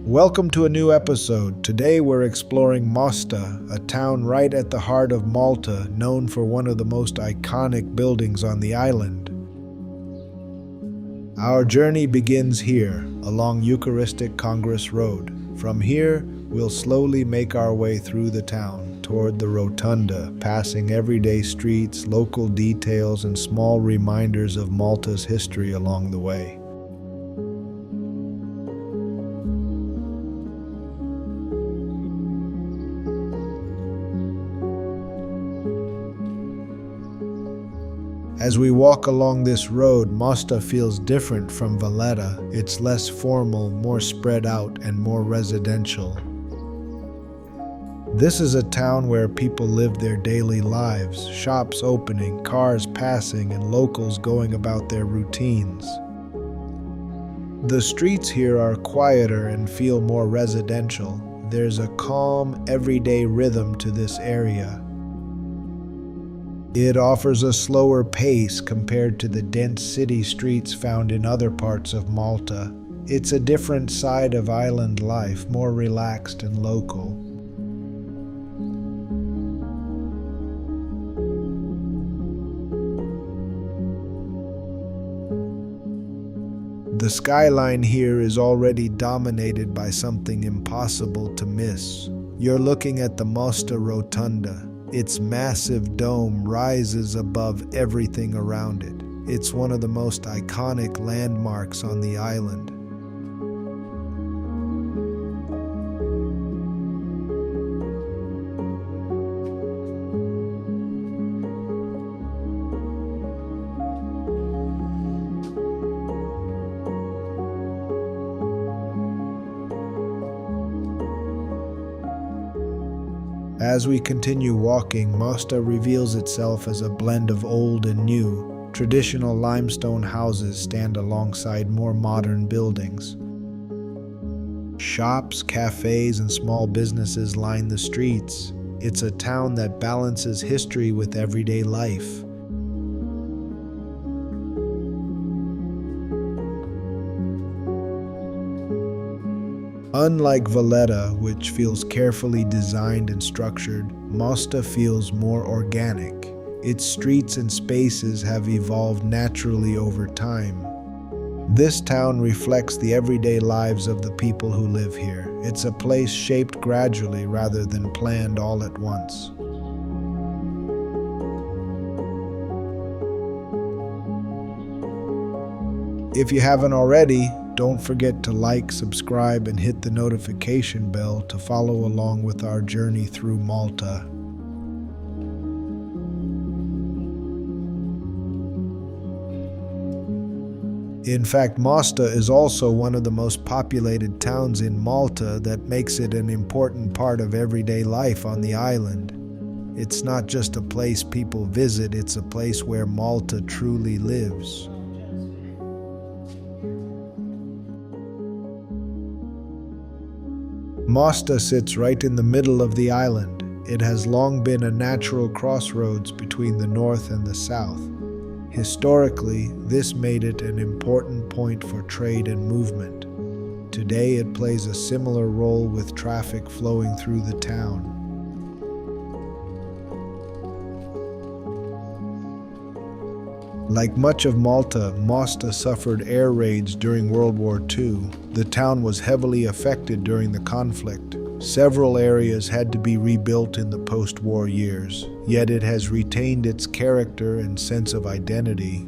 Welcome to a new episode. Today we're exploring Mosta, a town right at the heart of Malta, known for one of the most iconic buildings on the island. Our journey begins here, along Eucharistic Congress Road. From here, we'll slowly make our way through the town, toward the Rotunda, passing everyday streets, local details, and small reminders of Malta's history along the way. As we walk along this road, Mosta feels different from Valletta. It's less formal, more spread out, and more residential. This is a town where people live their daily lives, shops opening, cars passing, and locals going about their routines. The streets here are quieter and feel more residential. There's a calm, everyday rhythm to this area. It offers a slower pace compared to the dense city streets found in other parts of Malta. It's a different side of island life, more relaxed and local. The skyline here is already dominated by something impossible to miss. You're looking at the Mosta Rotunda. Its massive dome rises above everything around it. It's one of the most iconic landmarks on the island. As we continue walking, Mosta reveals itself as a blend of old and new. Traditional limestone houses stand alongside more modern buildings. Shops, cafes, and small businesses line the streets. It's a town that balances history with everyday life. Unlike Valletta, which feels carefully designed and structured, Mosta feels more organic. Its streets and spaces have evolved naturally over time. This town reflects the everyday lives of the people who live here. It's a place shaped gradually rather than planned all at once. If you haven't already, don't forget to like, subscribe, and hit the notification bell to follow along with our journey through Malta. In fact, Mosta is also one of the most populated towns in Malta that makes it an important part of everyday life on the island. It's not just a place people visit, it's a place where Malta truly lives. Mosta sits right in the middle of the island. It has long been a natural crossroads between the north and the south. Historically, this made it an important point for trade and movement. Today, it plays a similar role with traffic flowing through the town. Like much of Malta, Mosta suffered air raids during World War II. The town was heavily affected during the conflict. Several areas had to be rebuilt in the post-war years, yet it has retained its character and sense of identity.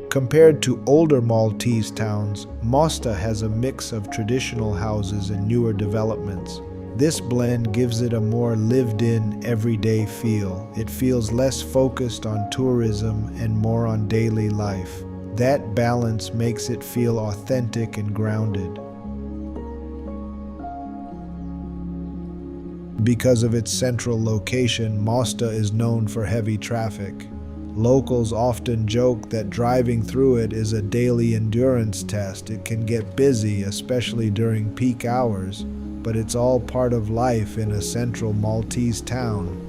Compared to older Maltese towns, Mosta has a mix of traditional houses and newer developments. This blend gives it a more lived-in, everyday feel. It feels less focused on tourism and more on daily life. That balance makes it feel authentic and grounded. Because of its central location, Mosta is known for heavy traffic. Locals often joke that driving through it is a daily endurance test. It can get busy, especially during peak hours, but it's all part of life in a central Maltese town.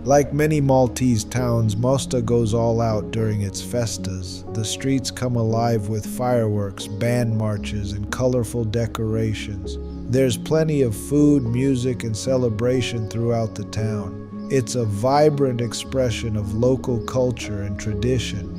Like many Maltese towns, Mosta goes all out during its festas. The streets come alive with fireworks, band marches, and colorful decorations. There's plenty of food, music, and celebration throughout the town. It's a vibrant expression of local culture and tradition.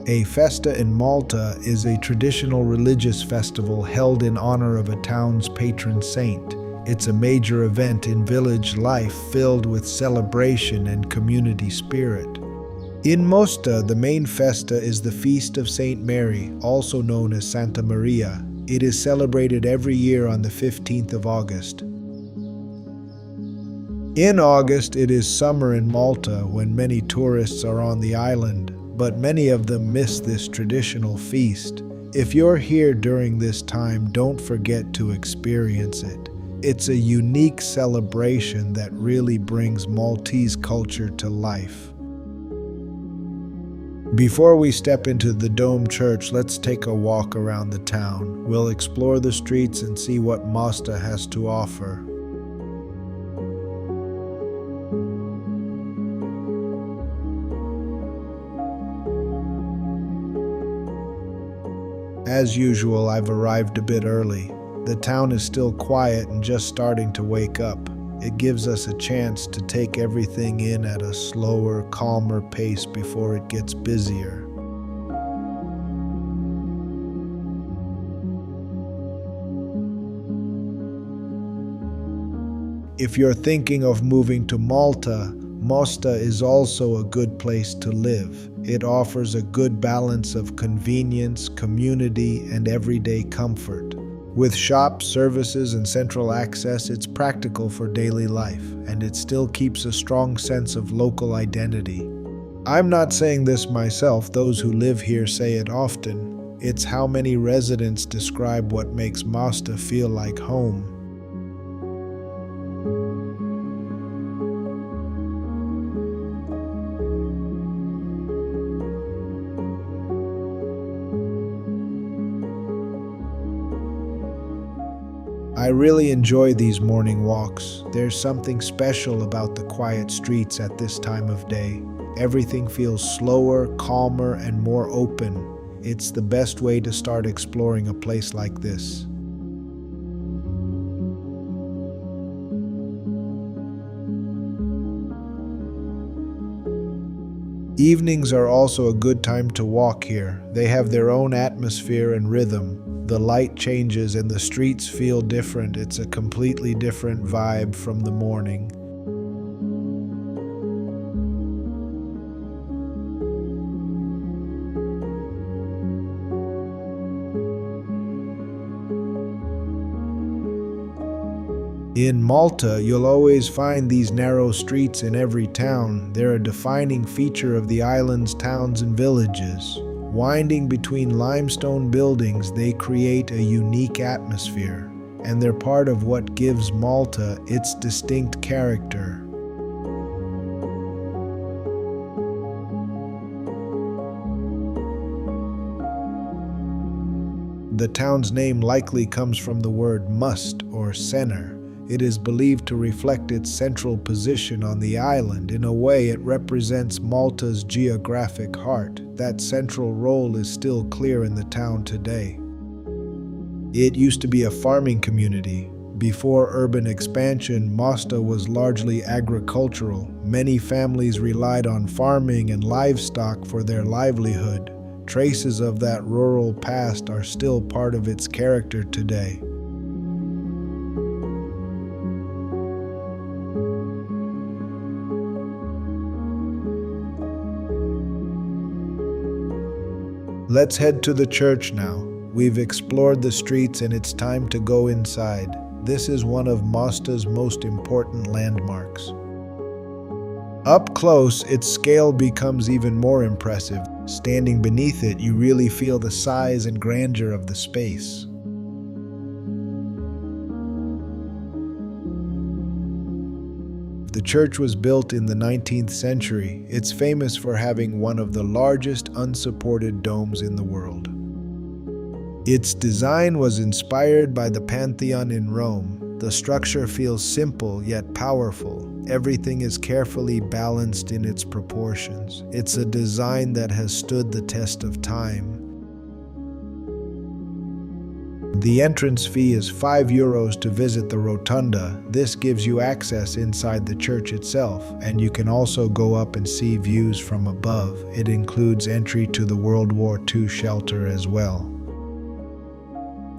A festa in Malta is a traditional religious festival held in honor of a town's patron saint. It's a major event in village life filled with celebration and community spirit. In Mosta, the main festa is the Feast of Saint Mary, also known as Santa Maria. It is celebrated every year on the 15th of August. In August, it is summer in Malta when many tourists are on the island, but many of them miss this traditional feast. If you're here during this time, don't forget to experience it. It's a unique celebration that really brings Maltese culture to life. Before we step into the Dome Church, let's take a walk around the town. We'll explore the streets and see what Mosta has to offer. As usual, I've arrived a bit early. The town is still quiet and just starting to wake up. It gives us a chance to take everything in at a slower, calmer pace before it gets busier. If you're thinking of moving to Malta, Mosta is also a good place to live. It offers a good balance of convenience, community, and everyday comfort. With shops, services, and central access, it's practical for daily life, and it still keeps a strong sense of local identity. I'm not saying this myself, those who live here say it often. It's how many residents describe what makes Mosta feel like home. I really enjoy these morning walks. There's something special about the quiet streets at this time of day. Everything feels slower, calmer, and more open. It's the best way to start exploring a place like this. Evenings are also a good time to walk here. They have their own atmosphere and rhythm. The light changes and the streets feel different. It's a completely different vibe from the morning. In Malta, you'll always find these narrow streets in every town. They're a defining feature of the island's towns and villages. Winding between limestone buildings, they create a unique atmosphere, and they're part of what gives Malta its distinct character. The town's name likely comes from the word must or center. It is believed to reflect its central position on the island. In a way, it represents Malta's geographic heart. That central role is still clear in the town today. It used to be a farming community. Before urban expansion, Mosta was largely agricultural. Many families relied on farming and livestock for their livelihood. Traces of that rural past are still part of its character today. Let's head to the church now. We've explored the streets and it's time to go inside. This is one of Mosta's most important landmarks. Up close, its scale becomes even more impressive. Standing beneath it, you really feel the size and grandeur of the space. The church was built in the 19th century. It's famous for having one of the largest unsupported domes in the world. Its design was inspired by the Pantheon in Rome. The structure feels simple yet powerful. Everything is carefully balanced in its proportions. It's a design that has stood the test of time. The entrance fee is €5 to visit the rotunda. This gives you access inside the church itself, and you can also go up and see views from above. It includes entry to the World War II shelter as well.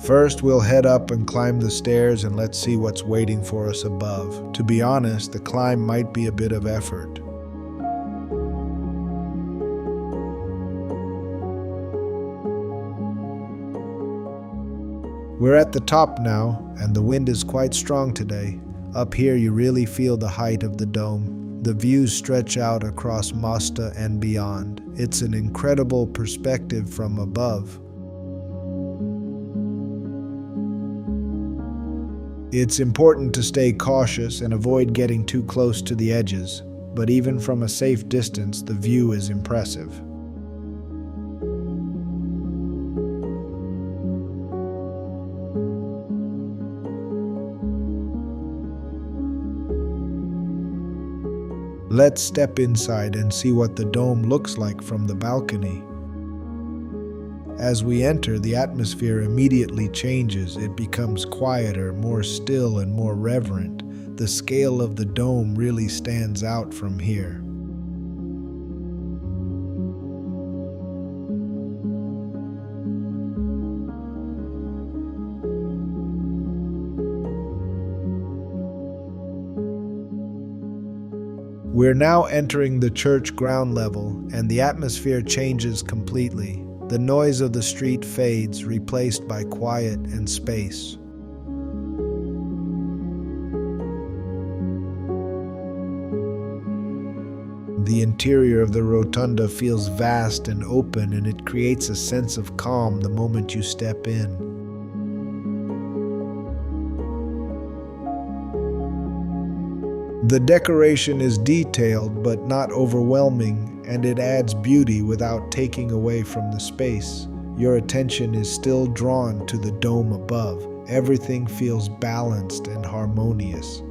First, we'll head up and climb the stairs, and let's see what's waiting for us above. To be honest, the climb might be a bit of effort. We're at the top now, and the wind is quite strong today. Up here you really feel the height of the dome. The views stretch out across Mosta and beyond. It's an incredible perspective from above. It's important to stay cautious and avoid getting too close to the edges, but even from a safe distance, the view is impressive. Let's step inside and see what the dome looks like from the balcony. As we enter, the atmosphere immediately changes. It becomes quieter, more still, and more reverent. The scale of the dome really stands out from here. We're now entering the church ground level, and the atmosphere changes completely. The noise of the street fades, replaced by quiet and space. The interior of the rotunda feels vast and open, and it creates a sense of calm the moment you step in. The decoration is detailed but not overwhelming, and it adds beauty without taking away from the space. Your attention is still drawn to the dome above. Everything feels balanced and harmonious.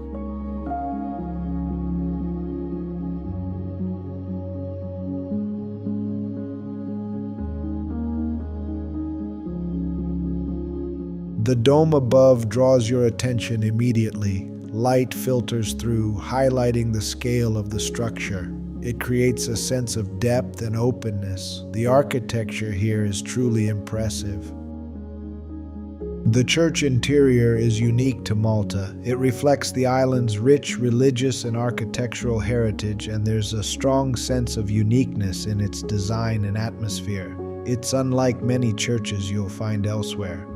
The dome above draws your attention immediately. Light filters through, highlighting the scale of the structure. It creates a sense of depth and openness. The architecture here is truly impressive. The church interior is unique to Malta. It reflects the island's rich religious and architectural heritage, and there's a strong sense of uniqueness in its design and atmosphere. It's unlike many churches you'll find elsewhere.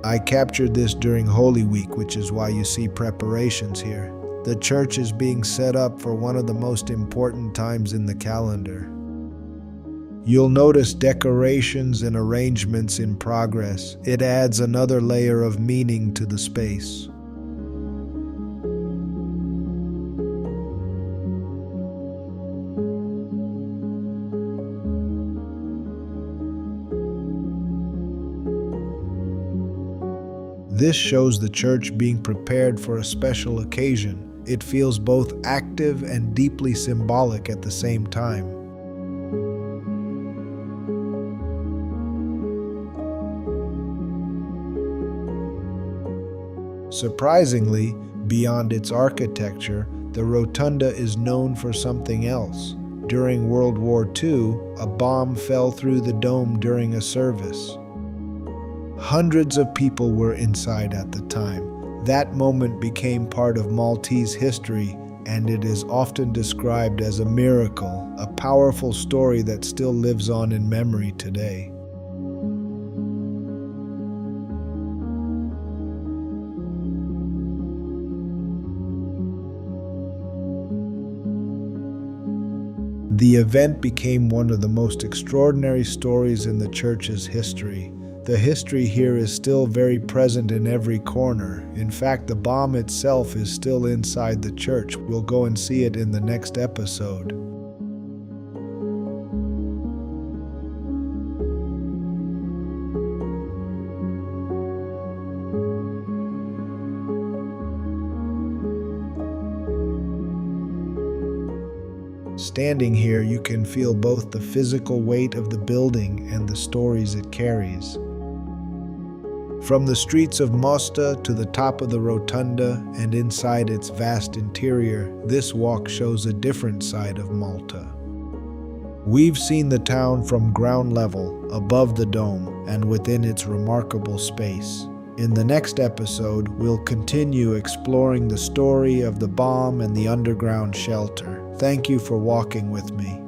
I captured this during Holy Week, which is why you see preparations here. The church is being set up for one of the most important times in the calendar. You'll notice decorations and arrangements in progress. It adds another layer of meaning to the space. This shows the church being prepared for a special occasion. It feels both active and deeply symbolic at the same time. Surprisingly, beyond its architecture, the rotunda is known for something else. During World War II, a bomb fell through the dome during a service. Hundreds of people were inside at the time. That moment became part of Maltese history, and it is often described as a miracle, a powerful story that still lives on in memory today. The event became one of the most extraordinary stories in the church's history. The history here is still very present in every corner. In fact, the bomb itself is still inside the church. We'll go and see it in the next episode. Standing here, you can feel both the physical weight of the building and the stories it carries. From the streets of Mosta to the top of the rotunda and inside its vast interior, this walk shows a different side of Malta. We've seen the town from ground level, above the dome, and within its remarkable space. In the next episode, we'll continue exploring the story of the bomb and the underground shelter. Thank you for walking with me.